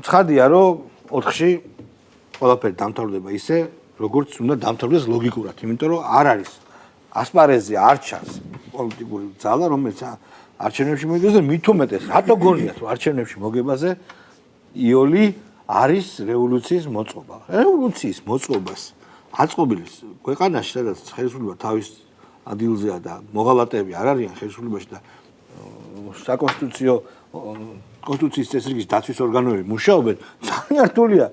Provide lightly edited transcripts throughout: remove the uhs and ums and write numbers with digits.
ცხადია, რომ 4-ში ყველაფერი დამთავრდება ისე, როგორც უნდა დამთავრდეს ლოგიკურად, იმიტომ რომ არ არის ასპარეზზე არ ჩანს პოლიტიკური ძალა, რომელიც არჩევნებში მოგებას და მით უმეტეს, რატო გონიათ, რომ არჩევნებში მოგებაზე იოლი არის რევოლუციის მოწყობა. რევოლუციის მოწყობას აწყობილის ქვეყანაში, სადაც ხელისუფლება თავის ადგილზეა და მოღალატეები არ არიან ხელისუფლებაში და საკონსტიტუციო კონსტიტუციის წესრიგის დაცვის ორგანოები მუშაობენ, ძალიან რთულია.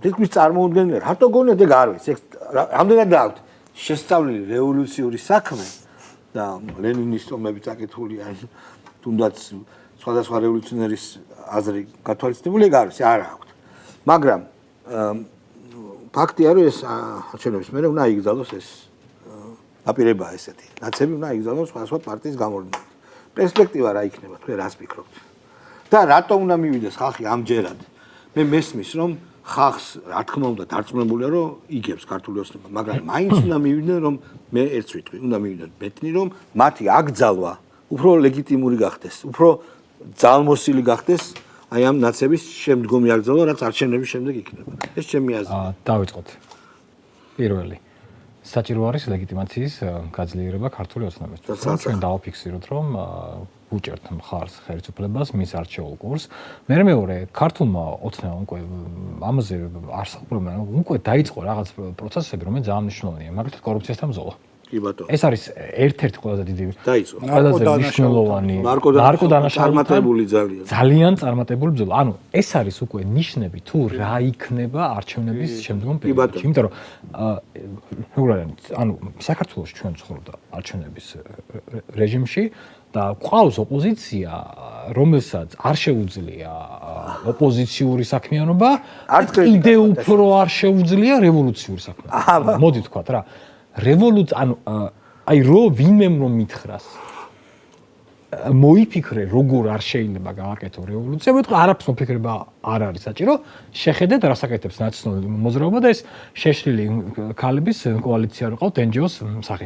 თითქმის წარმოუდგენელია. რატო გონიათ ეგ არ არის? ეგ რამდენად აქვს შესწავლილი რევოლუციური საქმე და ლენინის ტომები წაკითხული ან თუნდაც სხვადასხვა რევოლუციონერის აზრი გათვალისწინებული ეგ არის, არ აქვს. მაგრამ ფაქტია, რომ ეს არჩევნების მერე უნდა იგზავნოს ეს დაპირებაა ესეთი. ნაცები უნდა იგზავნოს სხვადასხვა პარტიის გამოვლენად. პერსპექტივა რა იქნება, თქვენ რას ფიქრობთ? და რატომ უნდა მივიდეს ხალხი ამჯერად? მე მესმის, რომ ხალხს რა თქმა უნდა დარწმუნებულია, რომ იგებს ქართული ოცნება, მაგრამ მაინც უნდა მივიდნენ, რომ მე ერთს ვიტყვი, უნდა მივიდნენ ბეთნი, რომ მათი აკრძალვა უფრო ლეგიტიმური გახდეს, უფრო ძალმოსილი გახდეს აი ამ ნაცების შემდგომი აკრძალვა, რაც არჩევნების შემდეგ იქნება. ეს ჩემი აზრია. დავიწყოთ. პირველი საჭირო არის ლეგიტიმაციის გაძლიერება ქართული ოცნებისთვის. ჩვენ დავაფიქსიროთ, რომ უჭერთ მხარს ხელისუფლებას, მის არჩეულ კურსს. მეორე, ქართულმა ოცნებამ უკვე ამაზე არსაუბრებენ, უკვე დაიწყო რაღაც პროცესები, რომელიც ძალიან მნიშვნელოვანია, მაგალითად კორუფციასთან ბრძოლა. კი ბატონო. ეს არის ერთ-ერთი ყველაზე დიდი დაიწყო. ყველაზე მნიშვნელოვანი ნარკოდანაშაულმატებული ძალიან წარმატებული ბრძოლა. ანუ ეს არის უკვე ნიშნები თუ რა იქნება არჩევნების შემდგომ პერიოდში. იმიტომ რომ ანუ საქართველოს ჩვენ ცხოვრობდა არჩევნების რეჟიმში და ყავს ოპოზიცია, რომელსაც არ შეუძლია ოპოზიციური საქმიანობა, კიდე უფრო არ შეუძლია რევოლუციური საქმიანობა. მოდი თქვათ რა. ანუ აი რო ვინმე რომ მითხრას მოიფიქრე როგორ არ შეიძლება გააკეთო რევოლუცია, მე ვთქვა არაფერს მოფიქრება არ არის საჭირო, შეხედეთ რას აკეთებს ნაციონალური მოძრაობა და ეს შეშლილი ქალების კოალიცია რო ყავთ NGO-ს სახით.